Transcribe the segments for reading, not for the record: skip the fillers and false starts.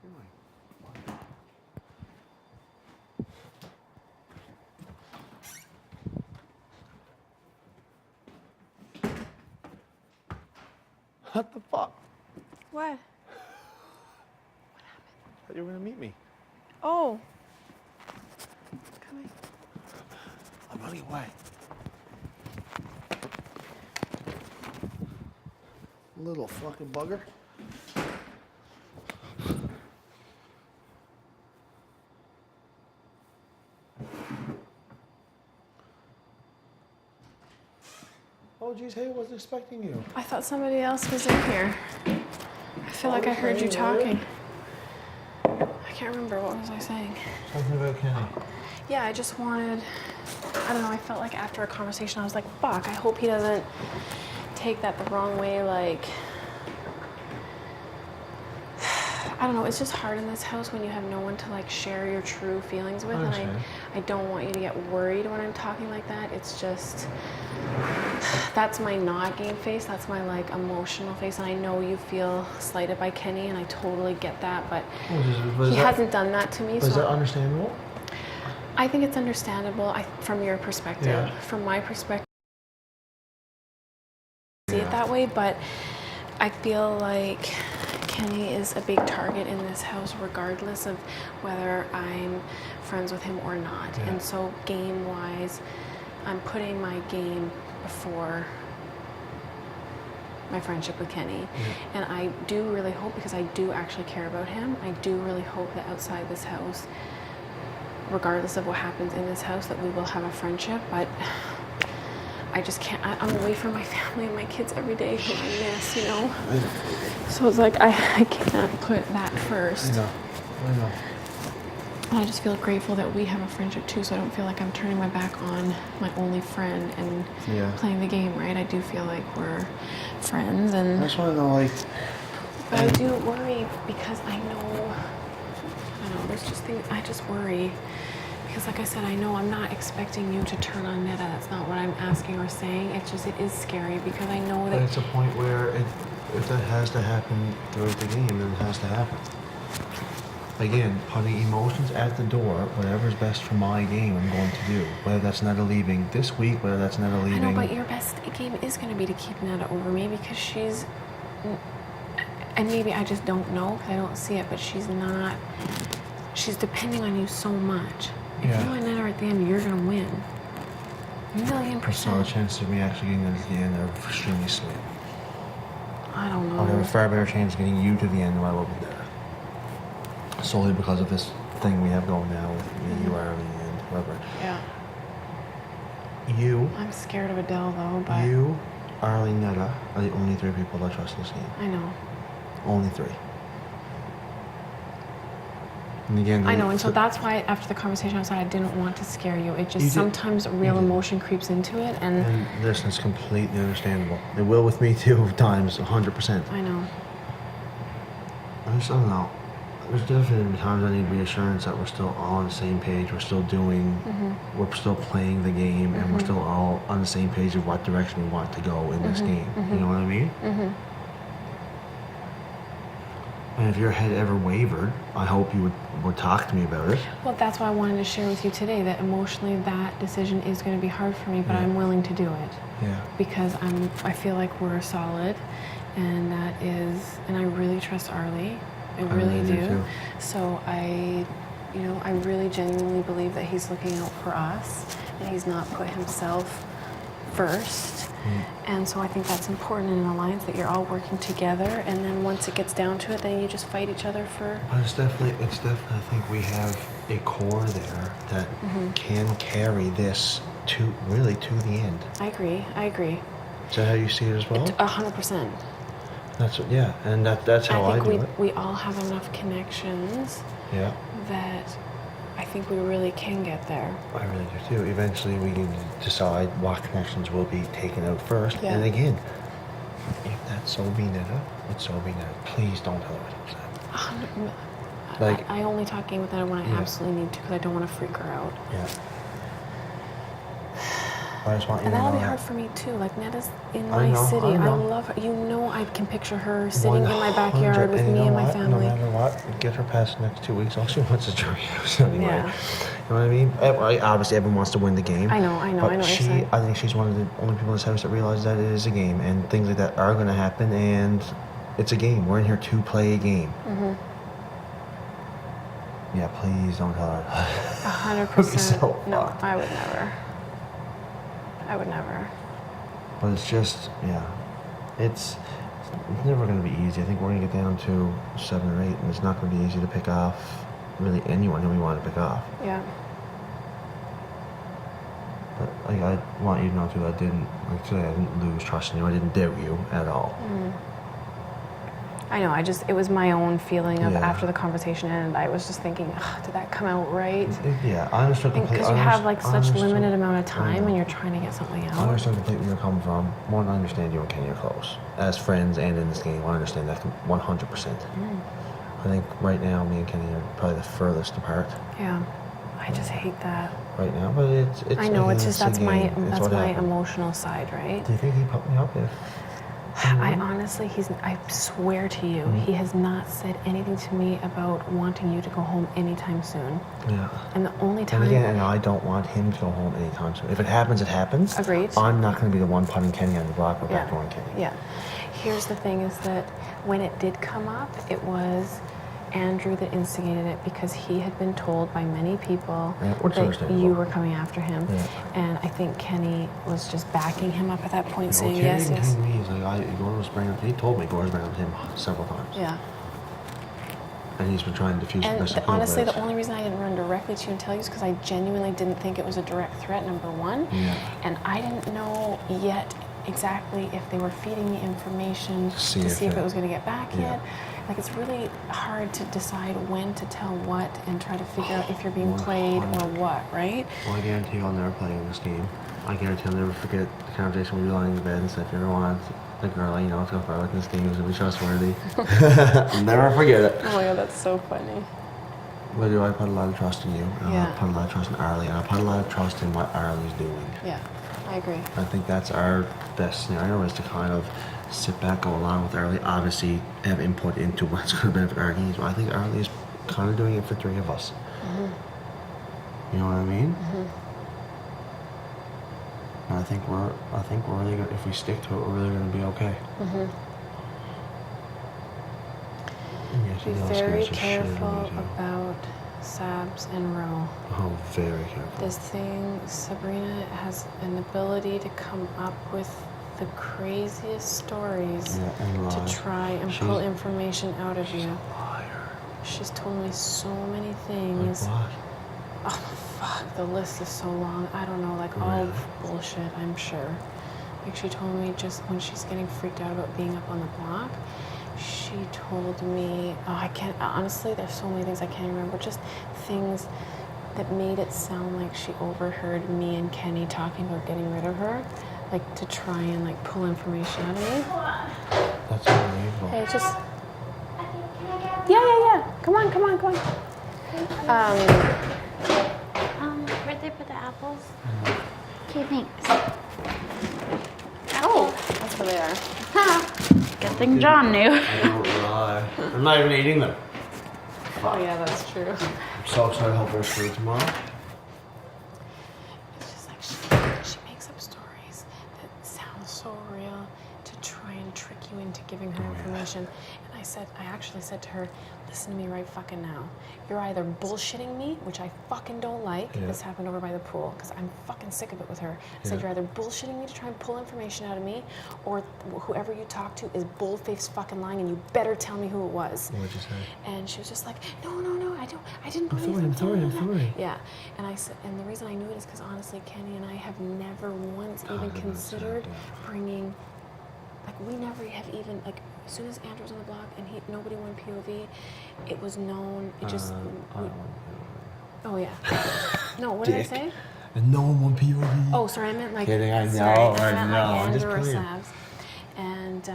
doing? What the fuck? What? What happened? I thought you were gonna meet me. Oh. Coming. I'm running away. Little fucking bugger. Oh geez, hey, I wasn't expecting you. I thought somebody else was in here. I feel like I heard you talking. I can't remember. What was I saying? Something about Kenny. Yeah, I just wanted... I don't know, I felt like after a conversation, I was like, fuck, I hope he doesn't take that the wrong way, like... I don't know, it's just hard in this house when you have no one to like share your true feelings with, and I don't want you to get worried when I'm talking like that. It's just, that's my not game face, that's my like emotional face, and I know you feel slighted by Kenny, and I totally get that, but he hasn't done that to me. Is that understandable? I think it's understandable from your perspective. Yeah. From my perspective, I see it that way, but I feel like Kenny is a big target in this house regardless of whether I'm friends with him or not. Yeah. And so game-wise, I'm putting my game before my friendship with Kenny. Yeah. And I do really hope, because I do actually care about him, I do really hope that outside this house, regardless of what happens in this house, that we will have a friendship. But I just can't, I'm away from my family and my kids every day who I miss, you know? So it's like, I can't put that first. I know. And I just feel grateful that we have a friendship too, so I don't feel like I'm turning my back on my only friend and playing the game, right? I do feel like we're friends, and... I just want to know, like... But I do worry because I know, I don't know, there's just things, I just worry. Because like I said, I know I'm not expecting you to turn on Netta. That's not what I'm asking or saying. It's just, it is scary because I know that... But it's a point where if that has to happen throughout the game, then it has to happen. Again, putting emotions at the door, whatever's best for my game, I'm going to do. Whether that's Netta leaving this week, whether that's Netta leaving... I know, but your best game is going to be to keep Netta over me because she's... And maybe I just don't know because I don't see it, but she's not... She's depending on you so much. If you and Netta are at the end, you're going to win. 1,000,000%. So the chances of me actually getting to the end are extremely slim. I don't know. I'll have a far better chance of getting you to the end than I will be there. Solely because of this thing we have going now with me, you, Arlie, and whoever. Yeah. You... I'm scared of Adele, though, but... You, Arlie, Netta are the only 3 people that trust this game. I know. Only 3. And again, I know, and so that's why after the conversation I said I didn't want to scare you. It just sometimes real emotion creeps into it, and this is completely understandable. It will with me too, times 100%. I know. I just don't know. There's definitely times I need reassurance that we're still all on the same page. We're still doing, we're still playing the game, and we're still all on the same page of what direction we want to go in this game. You know what I mean? And if your head ever wavered, I hope you would talk to me about it. Well, that's why I wanted to share with you today that emotionally that decision is going to be hard for me, but I'm willing to do it. Yeah. Because I feel like we're solid, and that is, and I really trust Arlie. I really do. Too. So I really genuinely believe that he's looking out for us, and he's not put himself first. And so I think that's important in an alliance, that you're all working together, and then once it gets down to it, then you just fight each other for... But it's definitely, I think we have a core there that can carry this to the end. I agree. Is that how you see it as well? 100%. That's what, and that's how I do it. We all have enough connections that I think we really can get there. I really do too. Eventually we can decide what connections will be taken out first. Yeah. And again, if that's so be Netta, it's so be Netta. Please don't tell her that. Like, I only talk game with Netta when I absolutely need to, because I don't want to freak her out. Yeah. But I just want you And to know that'll be that. hard for me too. Like Netta's in I my know, city. I know. love her. You know, I can picture her sitting in my backyard with and you me know and my what? family. No matter what, get her past the next 2 weeks. All she wants is Journey House anyway. Yeah. You know what I mean? Obviously, everyone wants to win the game. I know what you're saying. I think she's one of the only people in this house that realizes that it is a game and things like that are going to happen, and it's a game. We're in here to play a game. Mm-hmm. Yeah, please don't tell her. 100%. No, I would never. I would never. But it's just, yeah, it's never going to be easy. I think we're going to get down to 7 or 8, and it's not going to be easy to pick off really anyone who we want to pick off. Yeah. But like, I want you to know too, I didn't, like today, I didn't lose trust in you. I didn't doubt you at all. Mm. I know, it was my own feeling of Yeah. after the conversation ended, I was just thinking, did that come out right? Yeah, I understood completely. Because you have like such limited amount of time and you're trying to get something out. I understand completely where you're coming from. One, I understand you and Kenny are close. As friends and in this game, I understand that 100%. I think right now, me and Kenny are probably the furthest apart. Yeah, I just hate that. Right now, but it's I know, it's just, that's my happened. emotional side, right? Do you think he put me up if... I honestly, I swear to you, he has not said anything to me about wanting you to go home anytime soon. Yeah. And the only time... And again, I don't want him to go home anytime soon. If it happens, it happens. Agreed. I'm not going to be the one putting Kenny on the block or backdooring Kenny. Yeah. Here's the thing is that when it did come up, it was Andrew that instigated it because he had been told by many people that you were coming after him. Yeah. And I think Kenny was just backing him up at that point, saying yes. He's like, he told me Gordon's bringing up him several times. Yeah. And he's been trying to diffuse this. Honestly, the only reason I didn't run directly to you and tell you is because I genuinely didn't think it was a direct threat, number one. Yeah. And I didn't know yet exactly if they were feeding me information to see if it was going to get back yet. Like, it's really hard to decide when to tell what and try to figure out if you're being played or what, right? Well, I guarantee you I'll never play in this game. I guarantee I'll never forget the conversation we were lying in bed and said, if you ever want the girl, you know, to go for it, this game is going to be trustworthy. I'll never forget it. Oh my God, that's so funny. But I put a lot of trust in you. And I put a lot of trust in Arlie. And I put a lot of trust in what Arlie's doing. Yeah, I agree. I think that's our best scenario, is to kind of sit back, go along with Arlie, obviously have input into what's going to benefit our games. But I think Arlie is kind of doing it for 3 of us. Mm-hmm. You know what I mean? Mm-hmm. And I think we're really good. If we stick to it, we're really going to be okay. Mm-hmm. Yes, be very careful about Sabs and Ro. Oh, very careful. This thing, Sabrina has an ability to come up with the craziest stories to try and pull information out of you. She's a liar. She's told me so many things. Like what? Oh, fuck, the list is so long. I don't know, like all bullshit, I'm sure. Like, she told me just when she's getting freaked out about being up on the block, she told me, honestly, there's so many things I can't remember, just things that made it sound like she overheard me and Kenny talking about getting rid of her, like to try and like pull information out of me. That's unbelievable. Hey, just... Yeah. Come on. Where'd they put the apples? Okay, thanks. Oh, that's where they are. Good thing John knew. I don't lie. I'm not even eating them. Oh yeah, that's true. I'm so excited to help her food tomorrow. It's just like she makes up stories that sound so real to try and trick you into giving her information. And I actually said to her, listen to me right fucking now. You're either bullshitting me, which I fucking don't like. Yeah. This happened over by the pool, because I'm fucking sick of it with her. I said, you're either bullshitting me to try and pull information out of me, or whoever you talk to is bull-faced fucking lying, and you better tell me who it was. What'd you say? And she was just like, no, I didn't believe I'm sorry. Yeah, and I said, and the reason I knew it is because honestly, Kenny and I have never once even considered bringing, like, we never have even, like, as soon as Andrew was on the block and nobody won POV, it was known. It just. Oh yeah. No, what did I say? And no one won POV. Oh, sorry, I meant like. Kidding, I sorry, know, I meant like I'm just Andrew or playing. Savs, and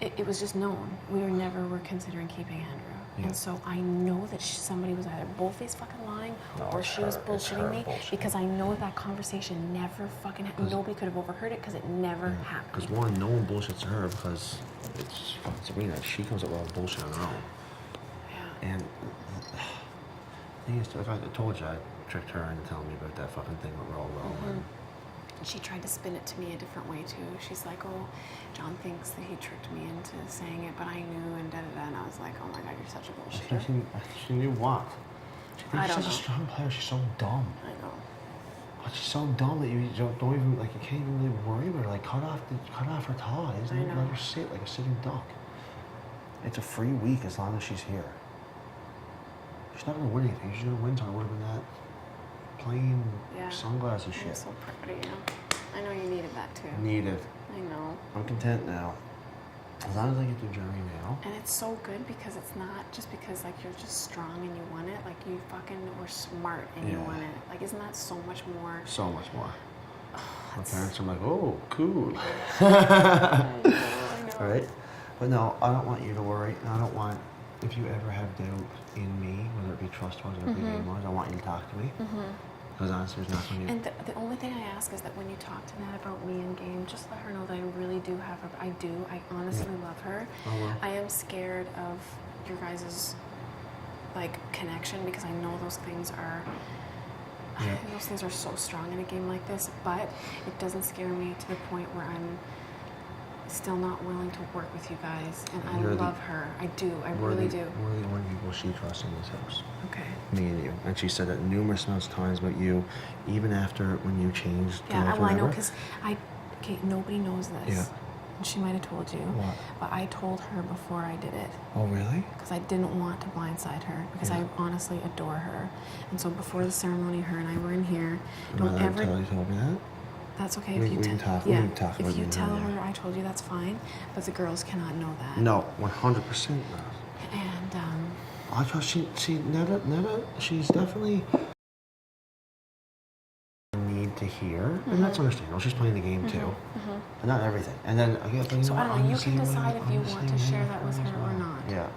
it was just known. We were considering keeping Andrew. Yeah. And so I know that somebody was either both-faced fucking lying or it's she was her. It's her bullshitting me bullshitting. because I know that conversation never fucking happened. Nobody could have overheard it because it never happened. Because one, no one bullshits her because it's fucking Sabrina. She comes up with all the bullshit on her own. Yeah. And the thing is, like I told you, I tricked her into telling me about that fucking thing with Roll. And She tried to spin it to me a different way too. She's like, oh, John thinks that he tricked me into saying it, but I knew and da-da-da. And I was like, oh my God, you're such a bullshitter. she knew what? I don't She's such know. a strong player. She's so dumb. I know. But she's so dumb that you don't even, like, you can't even really worry about her. Like, cut off her ties I and know. let her sit like a sitting duck. It's a free week as long as she's here. She's not gonna win anything. She's gonna win something. Would have been that plain sunglasses I'm shit. so proud of you. I know you needed that too. Needed. I know. I'm content now. As long as I get through Jeremy now. And it's so good because it's not just because like you're just strong and you want it. Like you fucking were smart and you Yeah. want it. Like isn't that so much more? So much more. My It's- parents are like, oh, cool. I know. Right? But no, I don't want you to worry. And I don't want, if you ever have doubt in me, whether it be trust-wise or be game-wise, I want you to talk to me. Because honestly, there's nothing you... And the only thing I ask is that when you talk to Nat about me in game, just let her know that I really do have her. I do. I honestly love her. Oh, well. I am scared of your guys' like connection because I know those things are Yeah. those things are so strong in a game like this. But it doesn't scare me to the point where I'm still not willing to work with you guys. And I You're the- love her. I do. I We're really the, do. We're the only people she trusts in this house. Okay. Me and you. And she said that numerous amounts of times about you, even after when you changed. Yeah, girls, well, I know whatever. because nobody knows this. Yeah. And she might have told you. What? But I told her before I did it. Oh, really? Because I didn't want to blindside her because Yeah. I honestly adore her. And so before the ceremony, her and I were in here. Am I Don't allowed to ever. tell you told me that? That's okay We- if you we can tell. talk- we Yeah. can talk about If you it tell now, yeah. her I told you, that's fine. But the girls cannot know that. No, 100% not. And I trust Netta, she's definitely need to hear, and that's understandable. She's playing the game too, but not everything. And then I guess, so I don't know. You can decide if you I'm the want to same share way that with as her or well. not. Yeah.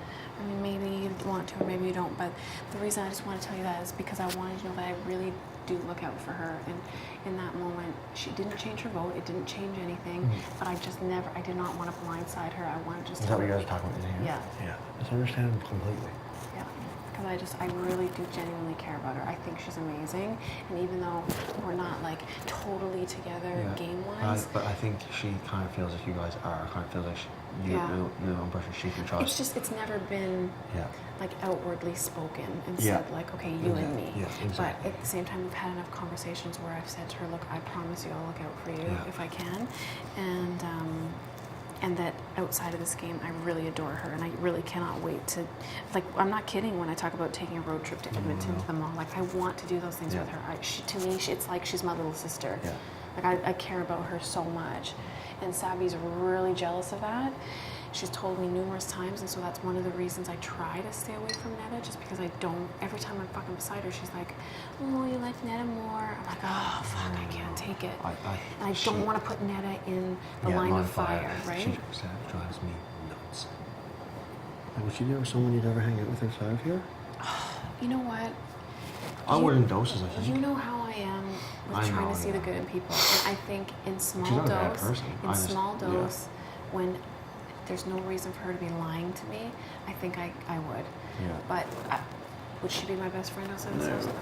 I mean, maybe you want to, or maybe you don't. But the reason I just want to tell you that is because I wanted you to know that I really do look out for her. And in that moment, she didn't change her vote. It didn't change anything. But I did not want to blindside her. I wanted to just Is tell that what her. you guys are talking about in here? Yeah. Yeah. That's understandable completely. Yeah. Because I really do genuinely care about her. I think she's amazing. And even though we're not like totally together game-wise, But I think she kind of feels like you guys are. Kind of feels like you're the one person she can trust. it's never been Yeah. like outwardly spoken and Yeah. said like, okay, you and me. Yeah, exactly. But at the same time, we've had enough conversations where I've said to her, look, I promise you I'll look out for you Yeah. if I can. And that outside of this game, I really adore her, and I really cannot wait to, like, I'm not kidding when I talk about taking a road trip to Edmonton to the mall. Like, I want to do those things Yeah. with her. To me, it's like she's my little sister. Yeah. Like, I care about her so much. And Savvy's really jealous of that. She's told me numerous times, and so that's one of the reasons I try to stay away from Netta, just because I don't, every time I'm fucking beside her, she's like, oh, you like Netta more. I'm like, oh, fuck, I can't take it. And I don't want to put Netta in the line of fire, right? She drives me nuts. Like, would she be ever someone you'd ever hang out with outside of here? You know what? I would in doses, I think. You know how I am with I trying know, to see the yeah. good in people. And I think in small She's not a bad dose, person. I just- small yeah. dose, when there's no reason for her to be lying to me, I think I would. Yeah. But would she be my best friend outside this house? No.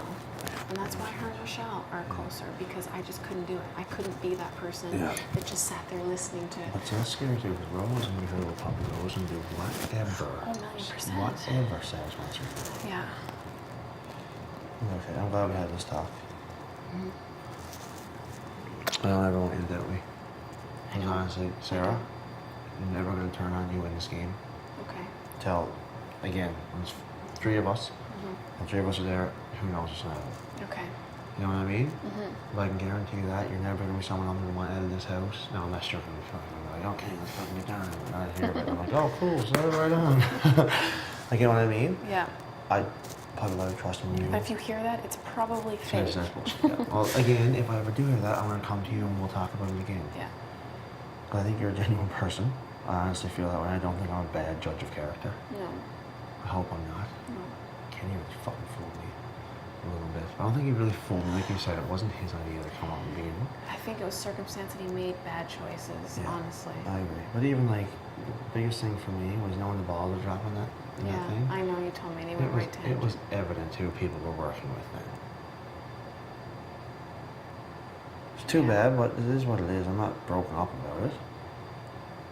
And that's why her and Rochelle are closer, because I just couldn't do it. I couldn't be that person Yeah. that just sat there listening to But that's scary too, because Rose and her little puppy goes and do whatever. Oh, 1,000,000%. Whatever satisfies her. Yeah. Okay, I'm glad we had this talk. Mm-hmm. I don't ever want you to doubt me. I Because know. honestly, Sarah, I'm never going to turn on you in this game. Okay. Till, again, when it's three of us, Mm-hmm. and three of us are there, who knows what's going to happen. Okay. You know what I mean? Mm-hmm. If I can guarantee you that, you're never going to be someone I'm going to want out of this house. No, unless you're going to be fucking like, okay, let's fucking get down out of here. But I'm like, oh, cool, so right on. Like, you know what I mean? Yeah. I put a lot of trust in you. But if you hear that, it's probably fake. That's bullshit. Yeah. Well, again, if I ever do hear that, I'm going to come to you and we'll talk about it again. Yeah. But I think you're a genuine person. I honestly feel that way. I don't think I'm a bad judge of character. No. I hope I'm not. No. Kenny really fucking fooled me a little bit. I don't think he really fooled me. Like you said, it wasn't his idea to come out and be in. I think it was circumstance that he made bad choices, Yeah, honestly. I agree. But even like, the biggest thing for me was knowing the balls were dropping that thing. I know, you told me, and he went right to him. It was evident who people were working with then. It's too bad, but it is what it is. I'm not broken up about it.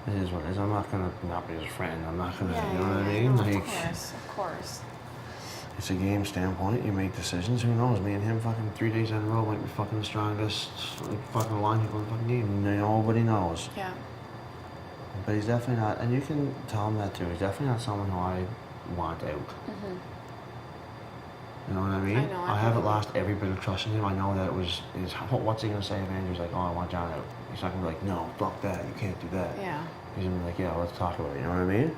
It is what it is. I'm not gonna not be his friend. I'm not gonna, you know what I mean? No, Like, of course. it's a game standpoint. You make decisions. Who knows? Me and him fucking 3 days in a row might be fucking the strongest like, fucking line people in the fucking game. Nobody knows. Yeah. But he's definitely not, and you can tell him that too. He's definitely not someone who I want out. Mm-hmm. You know what I mean? I know, I haven't probably- lost every bit of trust in him. I know that it was. What's he gonna say if Andrew's like, "Oh, I want John out"? He's not gonna be like, "No, fuck that. You can't do that." Yeah. He's gonna be like, "Yeah, let's talk about it." You know what I mean?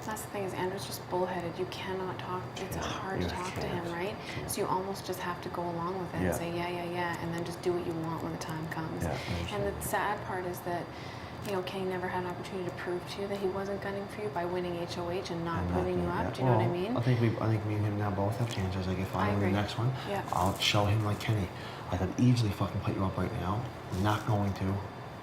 That's the thing is Andrew's just bullheaded. You cannot talk. It's hard to You talk to him, can't. right? So you almost just have to go along with it Yeah. and say yeah, and then just do what you want when the time comes. Yeah, And the sad part is that, you know, Kenny never had an opportunity to prove to you that he wasn't gunning for you by winning HOH and not putting you up. Do you know what I mean? I think me and him now both have chances. Like if I I win the agree. next one, Yeah. I'll show him like Kenny. I could easily fucking put you up right now. I'm not going to.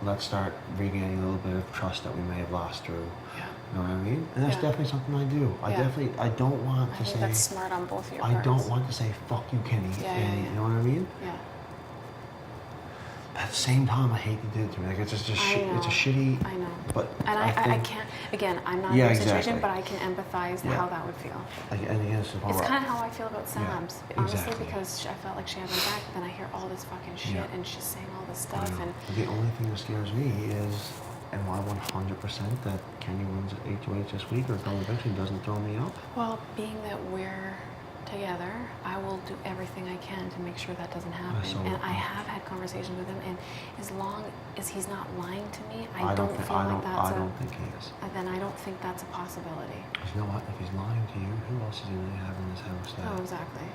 Let's start regaining a little bit of trust that we may have lost through. Yeah. You know what I mean? And that's Yeah. definitely something I do. Yeah. I don't want I to think say. that's smart on both of your I parts. don't want to say fuck you, Kenny. Yeah, You know what I mean? Yeah. At the same time, I hate he did it to me. Like it's just I know. it's a shitty. I know. But And I think, can't, again, I'm not Yeah, in your situation, exactly. but I can empathize Yeah. how that would feel. And again, it's It's kind of how I feel about Sam's, honestly, exactly. because I felt like she had my back, but then I hear all this fucking shit, Yeah. and she's saying all this stuff, and the only thing that scares me is, am I 100% that Kenny wins HOH this week, or Bill eventually doesn't throw me up? well, being that we're together, I will do everything I can to make sure that doesn't happen. so- And I have had conversations with him, and as long as he's not lying to me, I don't feel like that's I don't think he is. then I don't think that's a possibility. 'Cause you know what? If he's lying to you, who else is he really have in this house? That Oh, exactly.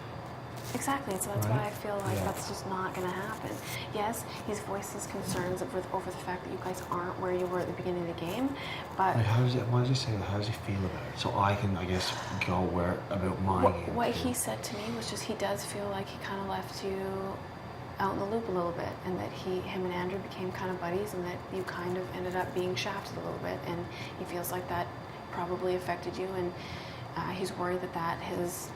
Exactly. So that's why Right? I feel like Yeah. that's just not going to happen. Yes, he's voiced his concerns over the fact that you guys aren't where you were at the beginning of the game, but Like, what does he say? How does he feel about it? So I can, I guess, go where about my game. what too. he said to me was just he does feel like he kind of left you out in the loop a little bit, and that him and Andrew became kind of buddies, and that you kind of ended up being shafted a little bit, and he feels like that probably affected you, and he's worried that has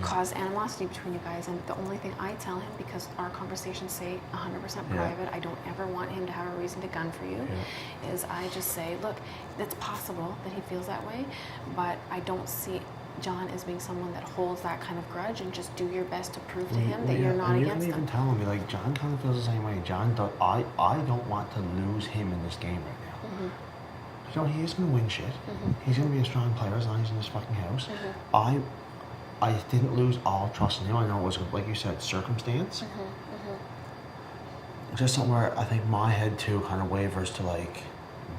caused animosity between you guys. And the only thing I tell him, because our conversations say 100% Yeah. private, I don't ever want him to have a reason to gun for you, is I just say, look, it's possible that he feels that way, but I don't see John as being someone that holds that kind of grudge, and just do your best to prove to him that you're not and against you can him. even tell him, be like, John kind of feels the same way. John, I don't want to lose him in this game right now. Mm-hmm. You know, he is going to win shit. He's going to be a strong player as long as he's in this fucking house. Mm-hmm. I didn't lose all trust in him. I know it was, like you said, circumstance. Just something where I think my head too kind of wavers to like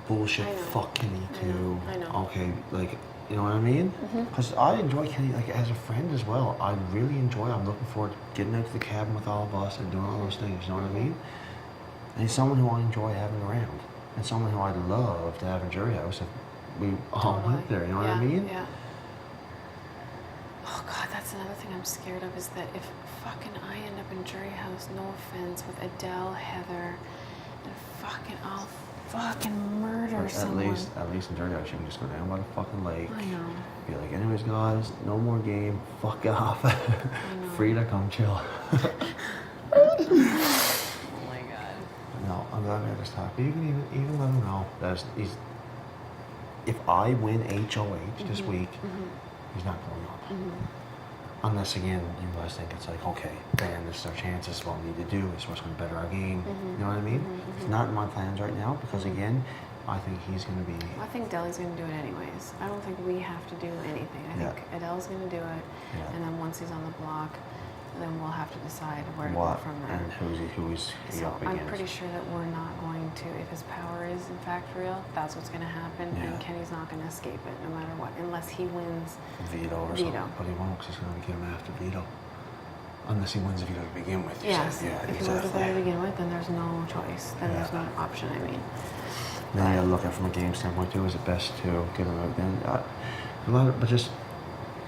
bullshit, I know. fuck Kenny too. I know. Okay, like, you know what I mean? Because I enjoy Kenny like as a friend as well. I really enjoy. I'm looking forward to getting out to the cabin with all of us and doing all those things. You know what I mean? And he's someone who I enjoy having around, and someone who I'd love to have in Jury House if we all went there. You know what I mean? Yeah. Oh God, that's another thing I'm scared of, is that if fucking I end up in Jury House, no offense, with Adele, Heather, and fucking I'll fucking murder someone. At least in Jury House, you can just go down by the fucking lake. I know. Be like, anyways, guys, no more game. Fuck off. Free to come chill. Oh my God. No, I'm glad we had this talk. But even let him know that if I win HOH this week, he's not going up. Unless, again, you guys think it's like, okay, bam, this is our chance, this is what we need to do, this is what's going to better our game. You know what I mean? It's not in my plans right now, because, again, I think he's going to be... I think Deli's going to do it anyways. I don't think we have to do anything. I think Adele's going to do it, and then once he's on the block, then we'll have to decide where to go from there. And who's he So up I'm against? pretty sure that we're not going to, if his power is in fact real, that's what's going to happen, and Kenny's not going to escape it no matter what, unless he wins Veto or Veto. something. But he won't, because he's going to get him after Veto. Unless he wins the Veto to begin with. Yes, Yeah, if he wins the exactly. to begin with, then there's no choice. choice. Then there's no option. I mean, Then you gotta look at it from a game standpoint too. Is it best to get him out then? A lot of, but just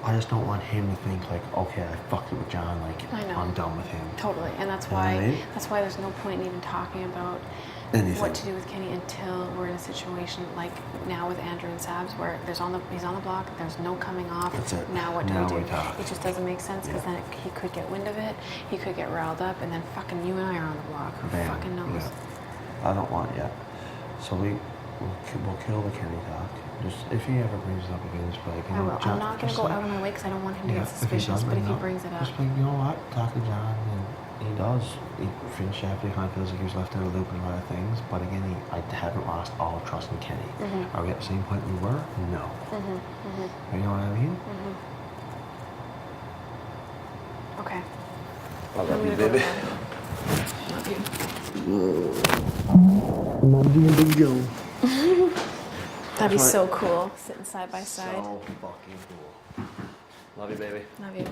I just don't want him to think like, okay, I fucked it with John. Like I know. I'm done with him. Totally, and that's You know what why I mean? there's no point in even talking about Anything. what to do with Kenny until we're in a situation like now with Andrew and Sabs, where he's on the block. There's no coming off. That's it. Now what do Now we we do? talk. It just doesn't make sense because then he could get wind of it. He could get riled up, and then fucking you and I are on the block. Who Bam. fucking knows? Yeah. I don't want it yet. So we'll kill the Kenny talk. Just if he ever brings it up again, just be like, you I know, will. John, I'm not gonna just go like- out of my way because I don't want him to Yeah, get if he suspicious. does But if bring he it up, brings it up, just like, you know what, talk to John, and he does. He finished after he kind of feels like he was left out of the loop in a lot of things. But again, I haven't lost all trust in Kenny. Mm-hmm. Are we at the same point we were? No. You know what I mean? okay. I love I'm you, gonna go to baby. bed. Love you. Mom, doing big go. That'd be That's so cool, sitting side by side. So fucking cool. Love you, baby. Love you.